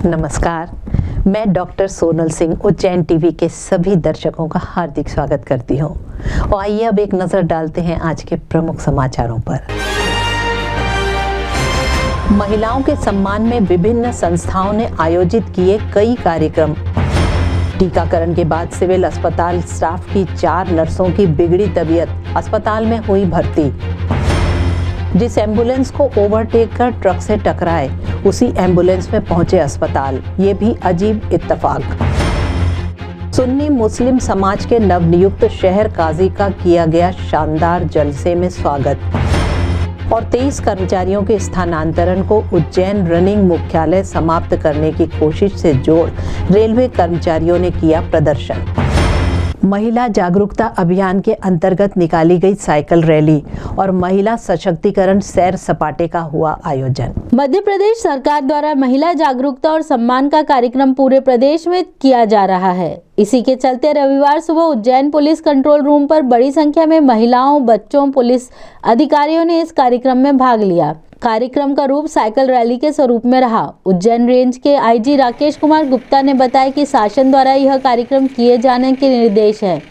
नमस्कार, मैं doctor Sonal Singh Ujjain TV के सभी दर्शकों का हार्दिक स्वागत करती हूँ। और आइए अब एक नजर डालते हैं आज के प्रमुख समाचारों पर। महिलाओं के सम्मान में विभिन्न संस्थाओं ने आयोजित किए कई कार्यक्रम। टीकाकरण के बाद सिविल अस्पताल स्टाफ की 4 नर्सों की बिगड़ी तबीयत, अस्पताल में हुई भर्ती। जिस एम्बुलेंस को ओवरटेक कर ट्रक से टकराए, उसी एम्बुलेंस में पहुंचे अस्पताल, ये भी अजीब इत्तेफाक। सुन्नी मुस्लिम समाज के नवनियुक्त शहर काजी का किया गया शानदार जलसे में स्वागत। और 23 कर्मचारियों के स्थानांतरण को उज्जैन रनिंग मुख्यालय समाप्त करने की कोशिश से जोड़ रेलवे कर्मचारियों ने किया प्रदर्शन। महिला जागरूकता अभियान के अंतर्गत निकाली गई साइकिल रैली और महिला सशक्तिकरण सैर सपाटे का हुआ आयोजन। मध्य प्रदेश सरकार द्वारा महिला जागरूकता और सम्मान का कार्यक्रम पूरे प्रदेश में किया जा रहा है। इसी के चलते रविवार सुबह उज्जैन पुलिस कंट्रोल रूम पर बड़ी संख्या में महिलाओं, बच्चों, पुलिस अधिकारियों ने इस कार्यक्रम में भाग लिया। कार्यक्रम का रूप साइकिल रैली के स्वरूप में रहा। उज्जैन रेंज के आईजी राकेश कुमार गुप्ता ने बताया कि शासन द्वारा यह कार्यक्रम किए जाने के निर्देश हैं।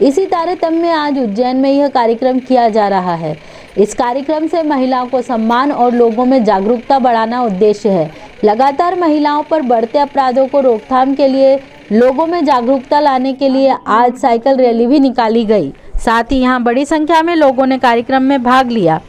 इसी तारतम्य में आज उज्जैन में यह कार्यक्रम किया जा रहा है। इस कार्यक्रम से महिलाओं को सम्मान और लोगों में जागरूकता बढ़ाना उद्देश्य है। लगातार महिलाओं पर बढ़ते अपराधों को रोकथाम के लिए लोगों में जागरूकता लाने के लिए आज साइकिल रैली भी निकाली गई। साथ ही यहाँ बड़ी संख्या में लोगों ने कार्यक्रम में भाग लिया,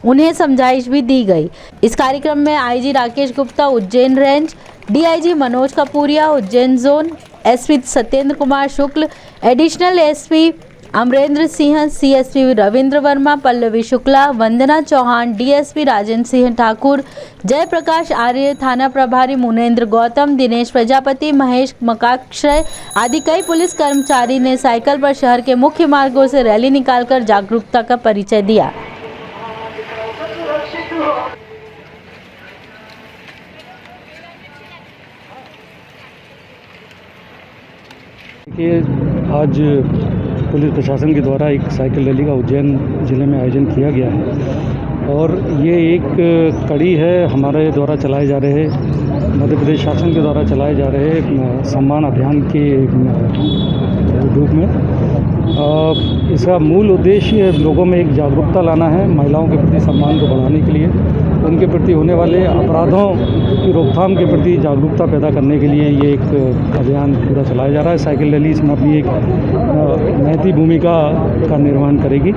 उन्हें समझाइश भी दी गई। इस कार्यक्रम में IG Rakesh Gupta Ujjain range, DIG Manoj Kapuria Ujjain zone, SP Satyendra Kumar Shukla, additional SP Amarendra Singh, CSP Ravindra Verma, Pallavi Shukla, Vandana Chauhan, DSP Rajendra Singh Thakur, Jayprakash Arya, थाना प्रभारी मुनेन्द्र गौतम, दिनेश प्रजापति, महेश मकाक्षय आदि कई पुलिस कर्मचारी ने साइकिल पर शहर के मुख्य मार्गों से रैली निकालकर जागरूकता का परिचय दिया। देखिए, आज पुलिस प्रशासन के द्वारा एक साइकिल रैली का उज्जैन ज़िले में आयोजन किया गया है और ये एक कड़ी है हमारे द्वारा चलाए जा रहे, मध्य प्रदेश शासन के द्वारा चलाए जा रहे सम्मान अभियान के रूप में। इसका मूल उद्देश्य लोगों में एक जागरूकता लाना है, महिलाओं के प्रति सम्मान को बढ़ाने के लिए, उनके प्रति होने वाले अपराधों की रोकथाम के प्रति जागरूकता पैदा करने के लिए ये एक अभियान पूरा चलाया जा रहा है। साइकिल रैली इसमें अपनी एक महती भूमिका का निर्वहन करेगी।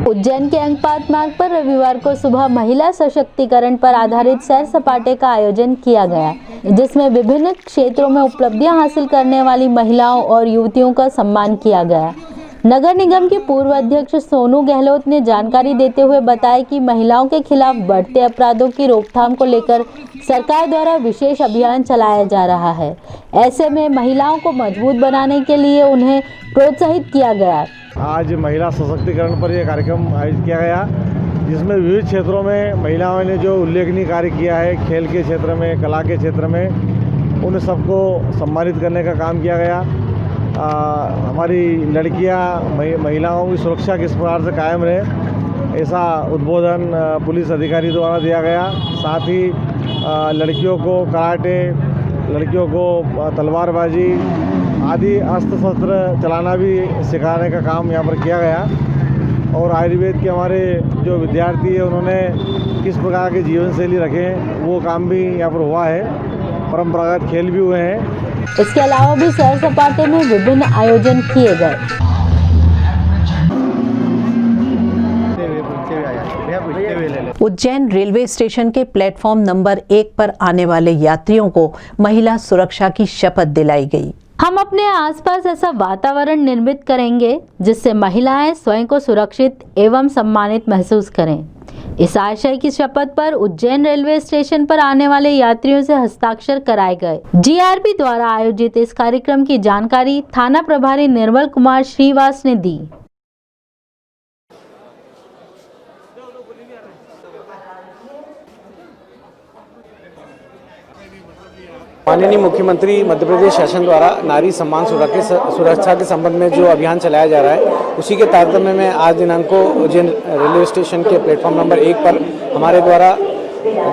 उज्जैन के अंकपात मार्ग पर रविवार को सुबह महिला सशक्तिकरण पर आधारित सैर सपाटे का आयोजन किया गया, जिसमें विभिन्न क्षेत्रों में उपलब्धियां हासिल करने वाली महिलाओं और युवतियों का सम्मान किया गया। नगर निगम के पूर्व अध्यक्ष सोनू गहलोत ने जानकारी देते हुए बताया कि महिलाओं के खिलाफ बढ़ते अपराधों की रोकथाम को लेकर सरकार द्वारा विशेष अभियान चलाया जा रहा है। ऐसे में महिलाओं को मजबूत बनाने के लिए उन्हें प्रोत्साहित किया गया। आज महिला सशक्तिकरण पर यह कार्यक्रम आयोजित किया गया, जिसमें विविध क्षेत्रों में महिलाओं ने जो उल्लेखनीय कार्य किया है, खेल के क्षेत्र में, कला के क्षेत्र में, उन सबको सम्मानित करने का काम किया गया। हमारी लड़कियां, महिलाओं की सुरक्षा किस प्रकार से कायम रहे, ऐसा उद्बोधन पुलिस अधिकारी द्वारा दिया गया। साथ ही लड़कियों को कराटे, लड़कियों को तलवारबाजी आदि अस्त्र शस्त्र चलाना भी सिखाने का काम यहाँ पर किया गया। और आयुर्वेद के हमारे जो विद्यार्थी हैं, उन्होंने किस प्रकार के जीवन शैली रखें, वो काम भी यहाँ पर हुआ है। परंपरागत खेल भी हुए हैं। इसके अलावा भी सैर सपाटे में विभिन्न आयोजन किए गए। उज्जैन रेलवे स्टेशन के प्लेटफॉर्म नंबर 1 पर आने वाले यात्रियों को महिला सुरक्षा की शपथ दिलाई गई। हम अपने आसपास ऐसा वातावरण निर्मित करेंगे जिससे महिलाएं स्वयं को सुरक्षित एवं सम्मानित महसूस करें। इस आशय की शपथ पर उज्जैन रेलवे स्टेशन पर आने वाले यात्रियों से हस्ताक्षर कराए गए। जीआरपी द्वारा आयोजित इस कार्यक्रम की जानकारी थाना प्रभारी निर्मल कुमार श्रीवास ने दी। माननीय मुख्यमंत्री मध्य प्रदेश शासन द्वारा नारी सम्मान सुरक्षा के संबंध में जो अभियान चलाया जा रहा है, उसी के तारतम्य में आज दिनांक को उज्जैन रेलवे स्टेशन के प्लेटफॉर्म नंबर 1 पर हमारे द्वारा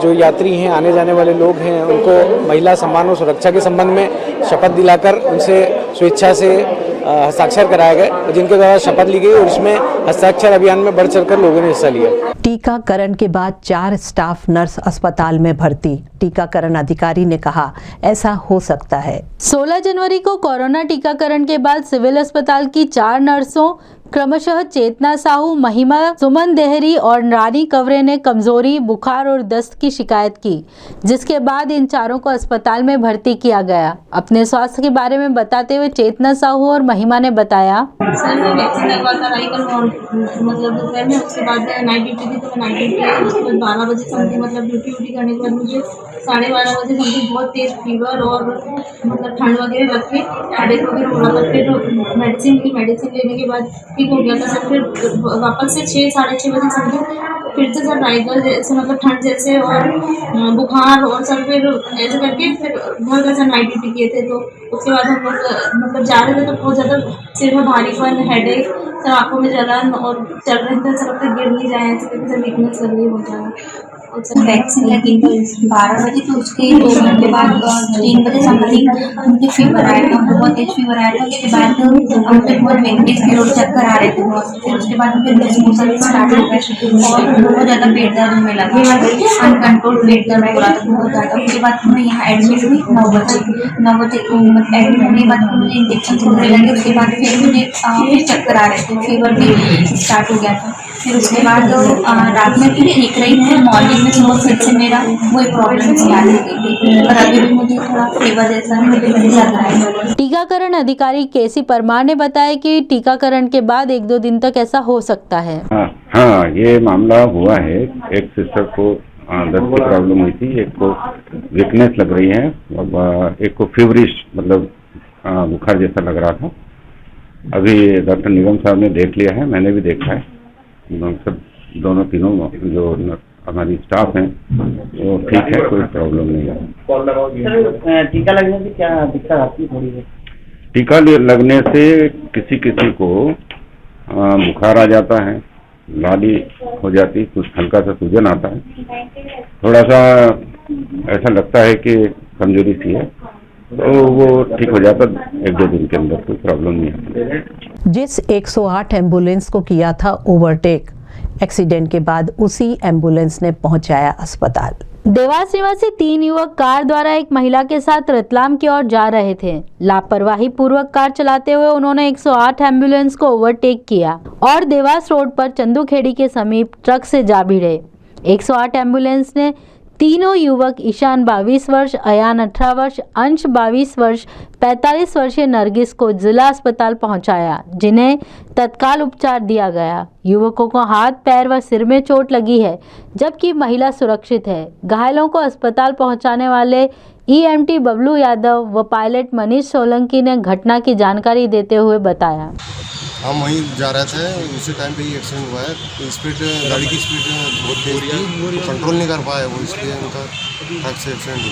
जो यात्री हैं, आने जाने वाले लोग हैं, उनको महिला सम्मान और सुरक्षा के संबंध में शपथ दिलाकर उनसे स्वेच्छा से हस्ताक्षर कराए गए, जिनके द्वारा शपथ ली गई और इसमें हस्ताक्षर अभियान में बढ़ चढ़कर लोगों ने हिस्सा लिया। टीकाकरण के बाद 4 स्टाफ नर्स अस्पताल में भर्ती। टीकाकरण अधिकारी ने कहा, ऐसा हो सकता है। 16 जनवरी को कोरोना टीकाकरण के बाद सिविल अस्पताल की 4 नर्सों क्रमशः चेतना साहू, महिमा सुमन देहरी और रानी कवरे ने कमजोरी, बुखार और दस्त की शिकायत की, जिसके बाद इन चारों को अस्पताल में भर्ती किया गया। अपने स्वास्थ्य के बारे में बताते हुए चेतना साहू और महिमा ने बताया, सर मैं वैक्सीन लगवा कर आई कल मतलब दोपहर में, उसके बाद नाइट ड्यूटी थी तो मैं नाइट ड्यूटी आई। उसके बाद 12 बजे समथिंग मतलब ड्यूटी करने के बाद मुझे 12:30 बजे समथिंग बहुत तेज फीवर और मतलब ठंड वगैरह लग के हेडेक वगैरह हो रहा था। फिर मेडिसिन लेने के बाद ठीक हो गया था सर। फिर वापस से 6-6:30 बजे समथिंग फिर से सर राइगर जैसे मतलब ठंड जैसे और बुखार और सर फिर ऐसे करके फिर बहुत ज़्यादा नाइट ड्यूटी किए थे। तो उसके बाद हम लोग मतलब जा रहे थे तो बहुत ज़्यादा सिर में भारीपन, हेडेक, सर आँखों में जलन और चल रहे थे सर, लगता गिर नहीं जाए, ऐसे करके सर वीकनेस लग रही है बहुत ज़्यादा। वैक्सीन लगी थी 12 बजे, तो उसके 2 घंटे बाद 3 बजे समथिंग उनके फीवर आया था, बहुत तेज फीवर आया था। उसके बाद उनके बहुत वेगनेस फील और चक्कर आ रहे थे बहुत। फिर उसके बाद उनके लूज मोशन स्टार्ट हो गए और बहुत ज़्यादा पेट दर्द होने लगा, अनकंट्रोल पेट दर्द हो रहा था बहुत ज़्यादा। उसके बाद मैं यहाँ एडमिट हुई 9 बजे मतलब एडमिट होने के बाद मुझे इंजेक्शन होने लगे। उसके बाद फिर मुझे फिर चक्कर आ रहे थे, फीवर भी स्टार्ट हो गया था। फिर उसके बाद रात में फिर ठीक रही थी, मॉर्निंग में सुबह फिर से मेरा वही प्रॉब्लम स्टार्ट हो गई थी और अभी भी मुझे थोड़ा फीवर जैसा लग रहा है। टीकाकरण अधिकारी केसी परमार ने बताया कि टीकाकरण के बाद 1-2 दिन तक ऐसा हो सकता है। हाँ, ये मामला हुआ है। एक सिस्टर को दस्त की प्रॉब्लम हुई थी, एक को वीकनेस लग रही है और एक को फीवरिश मतलब बुखार जैसा लग रहा था। अभी डॉक्टर निगम साहब ने देख लिया है, मैंने भी देखा है। सब दोनों तीनों जो हमारी स्टाफ हैं वो ठीक है, कोई प्रॉब्लम नहीं है। टीका लगने से क्या दिक्कत आती है थोड़ी है? टीका लगने से किसी को बुखार आ जाता है, लाली हो जाती, कुछ हल्का सा सूजन आता है, थोड़ा सा ऐसा लगता है कि कमजोरी सी है, तो वो ठीक हो जाता 1-2 दिन के अंदर, कोई प्रॉब्लम नहीं आती। जिस 108 एम्बुलेंस को किया था ओवरटेक, एक्सीडेंट के बाद उसी एम्बुलेंस ने पहुंचाया अस्पताल। देवास निवासी 3 युवक कार द्वारा एक महिला के साथ रतलाम की ओर जा रहे थे। लापरवाही पूर्वक कार चलाते हुए उन्होंने 108 एम्बुलेंस को ओवरटेक किया और देवास रोड पर चंदूखेड़ी के समीप ट्रक से जा भिड़े। 108 एम्बुलेंस ने तीनों युवक ईशान 22 वर्ष, अयान 18 वर्ष, अंश 22 वर्ष, 45 वर्षीय नरगिस को जिला अस्पताल पहुंचाया, जिन्हें तत्काल उपचार दिया गया। युवकों को हाथ, पैर व सिर में चोट लगी है, जबकि महिला सुरक्षित है। घायलों को अस्पताल पहुंचाने वाले ईएमटी बबलू यादव व पायलट मनीष सोलंकी ने घटना की जानकारी देते हुए बताया, हम वहीं जा रहे थे, उसी टाइम पे ही एक्सीडेंट हुआ है। गाड़ी की स्पीड बहुत तेज थी, कंट्रोल नहीं कर पाए वो, इसलिए उनका ट्रक से एक्सीडेंट हो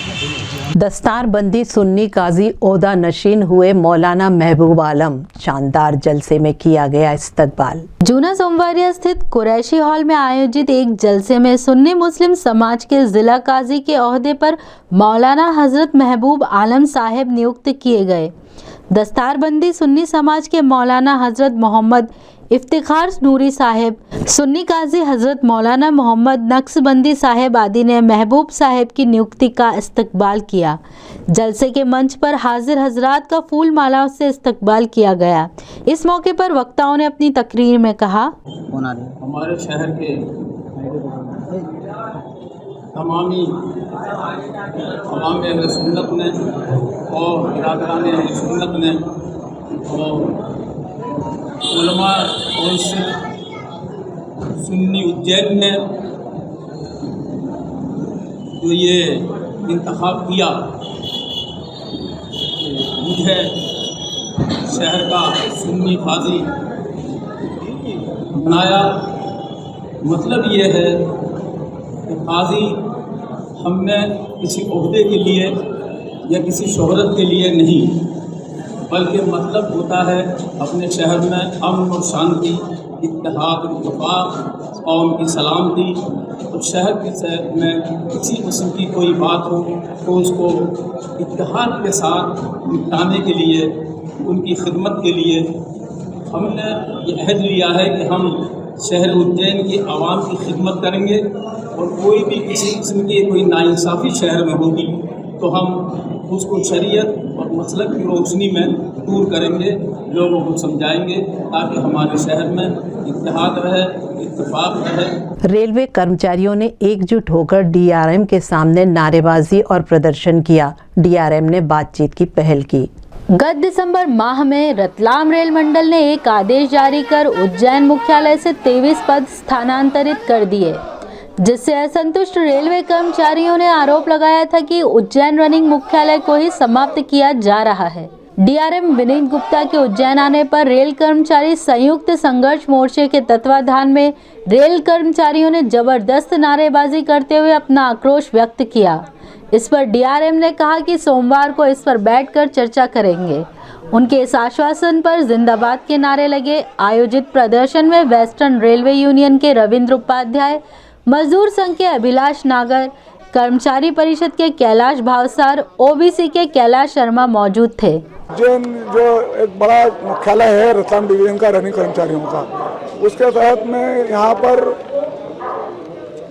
गया। दस्तारबंदी सुन्नी काजी ओहदा नशीन हुए मौलाना महबूब आलम, शानदार जलसे में किया गया इस्तकबाल। जूना सोमवारिया स्थित कुरैशी हॉल में आयोजित एक जलसे में सुन्नी मुस्लिम समाज के जिला काजी के ओहदे पर मौलाना हजरत महबूब आलम साहेब नियुक्त किए गए। दस्तारबंदी सुन्नी समाज के मौलाना हजरत मोहम्मद इफ्तिखार नूरी साहेब, सुन्नी काजी हजरत मौलाना मोहम्मद नक्शबंदी साहेब आदि ने महबूब साहेब की नियुक्ति का इस्तकबाल किया। जलसे के मंच पर हाजिर हजरात का फूल मालाओं से इस्तकबाल किया गया। इस मौके पर वक्ताओं ने अपनी तकरीर में कहा, हमारे शहर के तमामी अवाम सुन्नत ने और बिरादरान सुन्नत ने और उलमा और सुन्नी उज्जैन ने जो ये इंतखाब किया, मुझे शहर का सुन्नी काजी बनाया। मतलब ये है कि काजी हमने किसी ओहदे के लिए या किसी शोहरत के लिए नहीं, बल्कि मतलब होता है अपने शहर में अमन और शांति इत्तेहाद इत्तेफाक और उनकी सलामती और शहर में किसी किस्म की कोई बात हो तो उसको इत्तेहाद के साथ निपटाने के लिए, उनकी खिदमत के लिए हमने ये अहद लिया है कि हम शहर उज्जैन की आवाम की खिदमत करेंगे और कोई भी किसी किस्म की कोई नाइंसाफ़ी शहर में होगी तो हम उसको शरीयत और मसलक की रोशनी में दूर करेंगे, लोगों को समझाएंगे ताकि हमारे शहर में इत्तेहाद रहे, इत्तेफाक रहे। रेलवे कर्मचारियों ने एकजुट होकर डीआरएम के सामने नारेबाजी और प्रदर्शन किया। डीआरएम ने बातचीत की पहल की। गत दिसंबर माह में रतलाम रेल मंडल ने एक आदेश जारी कर उज्जैन मुख्यालय से 23 पद स्थानांतरित कर दिए, जिससे असंतुष्ट रेलवे कर्मचारियों ने आरोप लगाया था कि उज्जैन रनिंग मुख्यालय को ही समाप्त किया जा रहा है। डीआरएम विनीत गुप्ता के उज्जैन आने पर रेल कर्मचारी संयुक्त संघर्ष मोर्चे के तत्वाधान में रेल कर्मचारियों ने जबरदस्त नारेबाजी करते हुए अपना आक्रोश व्यक्त किया। इस पर डीआरएम ने कहा कि सोमवार को इस पर बैठकर चर्चा करेंगे। उनके इस आश्वासन पर जिंदाबाद के नारे लगे। आयोजित प्रदर्शन में वेस्टर्न रेलवे यूनियन के रविंद्र उपाध्याय, मजदूर संघ के अभिलाष नागर, कर्मचारी परिषद के कैलाश भावसार, ओबीसी के कैलाश शर्मा मौजूद थे। उज्जैन जो एक बड़ा मुख्यालय है रतलाम डिवीजन का रनिंग कर्मचारियों का, उसके तहत में यहाँ पर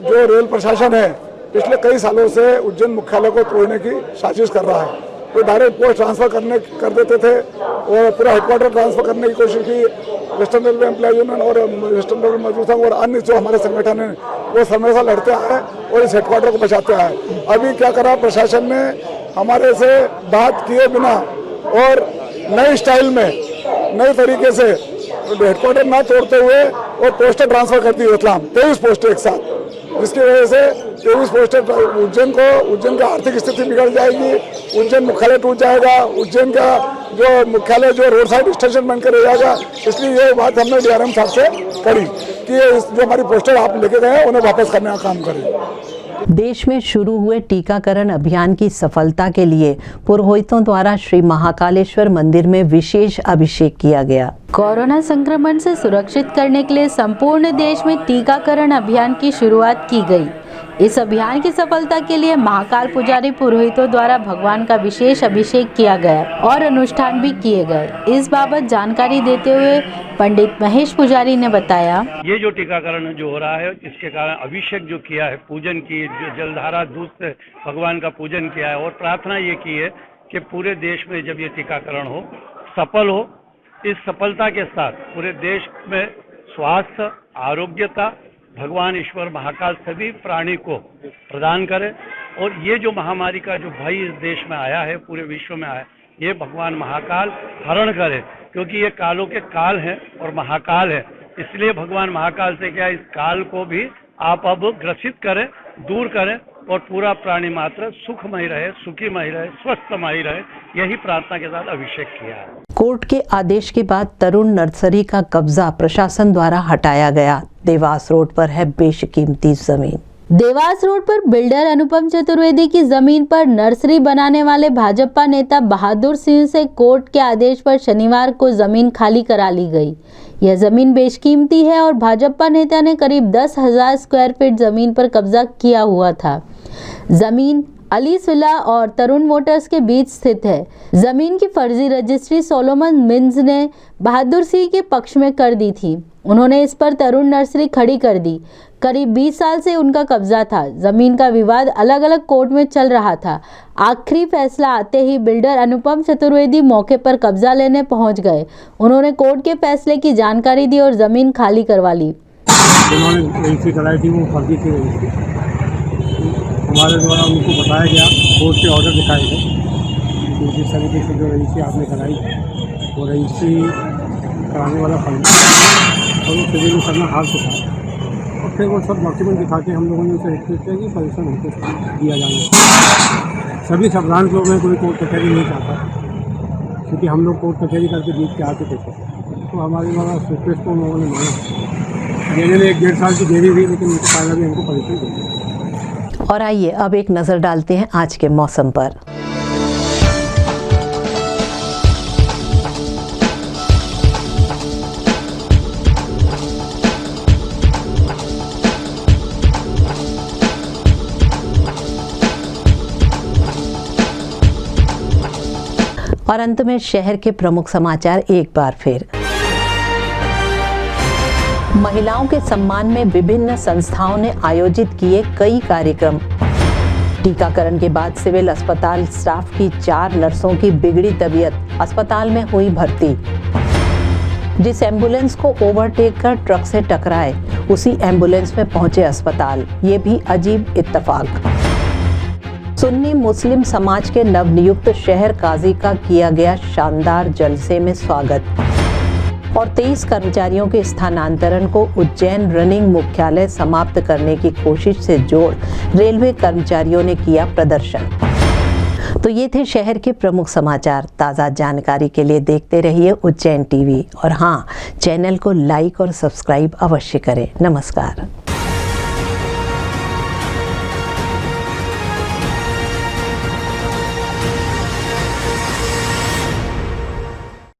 जो रेल प्रशासन है पिछले कई सालों से उज्जैन मुख्यालय को तोड़ने की साजिश कर रहा है। तो डायरेक्ट पोस्ट ट्रांसफर कर देते थे और पूरा हेडक्वार्टर ट्रांसफर करने की कोशिश की। वेस्टर्न रेलवे एम्प्लॉय यूनियन और वेस्टर्न रेलवे मजदूर संघ और अन्य जो हमारे संगठन हैं वो हमेशा लड़ते आए और इस हेडक्वार्टर को बचाते आए। अभी क्या करा प्रशासन ने, हमारे से बात किए बिना और नए स्टाइल में नए तरीके से हेडक्वार्टर ना तोड़ते हुए और पोस्टर ट्रांसफर कर दी रतलाम 23 पोस्टर एक साथ, जिसकी वजह से 23 पोस्टर उज्जैन का आर्थिक स्थिति बिगड़ जाएगी, उज्जैन मुख्यालय टूट जाएगा, उज्जैन का जो मुख्यालय जो रोड साइड स्टेशन बनकर रह जाएगा। इसलिए ये बात हमने डीआरएम साहब से करी कि जो हमारी पोस्टर आप लेके गए हैं उन्हें वापस करने का काम करें। देश में शुरू हुए टीकाकरण अभियान की सफलता के लिए पुरोहितों द्वारा श्री महाकालेश्वर मंदिर में विशेष अभिषेक किया गया। कोरोना संक्रमण से सुरक्षित करने के लिए संपूर्ण देश में टीकाकरण अभियान की शुरुआत की गई। इस अभियान की सफलता के लिए महाकाल पुजारी पुरोहितों द्वारा भगवान का विशेष अभिषेक किया गया और अनुष्ठान भी किए गए। इस बाबत जानकारी देते हुए पंडित महेश पुजारी ने बताया, ये जो टीकाकरण जो हो रहा है इसके कारण अभिषेक जो किया है, पूजन की, जो जलधारा दूध से भगवान का पूजन किया है और प्रार्थना ये की है कि पूरे देश में जब ये टीकाकरण हो, सफल हो, इस सफलता के साथ पूरे देश में स्वास्थ्य, आरोग्यता भगवान ईश्वर महाकाल सभी प्राणी को प्रदान करे और ये जो महामारी का जो भय इस देश में आया है, पूरे विश्व में आया, ये भगवान महाकाल हरण करे, क्योंकि ये कालों के काल है और महाकाल है। इसलिए भगवान महाकाल से क्या इस काल को भी आप अब ग्रसित करें, दूर करें और पूरा प्राणी मात्र सुखमय रहे, सुखीमय रहे, स्वस्थमय रहे, यही प्रार्थना के साथ अभिषेक किया है। कोर्ट के आदेश के बाद तरुण नर्सरी का कब्जा प्रशासन द्वारा हटाया गया। देवास रोड पर है बेशकीमती जमीन। देवास रोड पर बिल्डर अनुपम चतुर्वेदी की जमीन पर नर्सरी बनाने वाले भाजपा नेता बहादुर सिंह से कोर्ट के आदेश पर शनिवार को जमीन खाली करा ली गई। यह जमीन बेशकीमती है और भाजपा नेता ने करीब 10,000 स्क्वायर फीट जमीन पर कब्जा किया हुआ था। जमीन अलीस विला और तरुण मोटर्स के बीच स्थित है। जमीन की फर्जी रजिस्ट्री सोलोमन मिन्स ने बहादुर सिंह के पक्ष में कर दी थी। उन्होंने इस पर तरुण नर्सरी खड़ी कर दी। करीब 20 साल से उनका कब्जा था। जमीन का विवाद अलग अलग कोर्ट में चल रहा था। आखिरी फैसला आते ही बिल्डर अनुपम चतुर्वेदी मौके पर कब्जा लेने पहुंच गए। उन्होंने कोर्ट के फैसले की जानकारी दी और जमीन खाली करवा ली। उन्होंने रजिस्ट्री कराई थी, वो फर्जी थी रजिस्ट्री। हमारे द्वारा उनको बताया गया, कोर्ट के ऑर्डर दिखाए गए जिस तरीके से जो रजिस्ट्री आपने कराई वो रजिस्ट्री कराने वाला फर्जी और वो सिविल करना हार चुका है। और फिर वो सब डॉक्यूमेंट दिखा के हम लोगों ने उसे रिक्वेस्ट किया कि परमिशन हमको दिया जाए। सभी संक्रांत लोग में कोई कोर्ट कचहरी नहीं चाहता, क्योंकि हम लोग कोर्ट कचहरी करके जीत के आ चुके थे। तो हमारे द्वारा रिक्वेस्ट को उन लोगों ने माना। देने में 1-1.5 साल की देरी हुई, लेकिन उनके फायदा भी हमको परमिशन दे दी। और आइए अब एक नजर डालते हैं आज के मौसम पर। और अंत में शहर के प्रमुख समाचार एक बार फिर। महिलाओं के सम्मान में विभिन्न संस्थाओं ने आयोजित किए कई कार्यक्रम। टीकाकरण के बाद सिविल अस्पताल स्टाफ की 4 नर्सों की बिगड़ी तबीयत, अस्पताल में हुई भर्ती। जिस एम्बुलेंस को ओवरटेक कर ट्रक से टकराए, उसी एम्बुलेंस में पहुंचे अस्पताल। ये भी अजीब इत्तेफाक। सुन्नी मुस्लिम समाज के नवनियुक्त शहर काजी का किया गया शानदार जलसे में स्वागत और 23 कर्मचारियों के स्थानांतरण को उज्जैन रनिंग मुख्यालय समाप्त करने की कोशिश से जोड़ रेलवे कर्मचारियों ने किया प्रदर्शन। तो ये थे शहर के प्रमुख समाचार। ताज़ा जानकारी के लिए देखते रहिए उज्जैन टीवी और हाँ, चैनल को लाइक और सब्सक्राइब अवश्य करें। नमस्कार।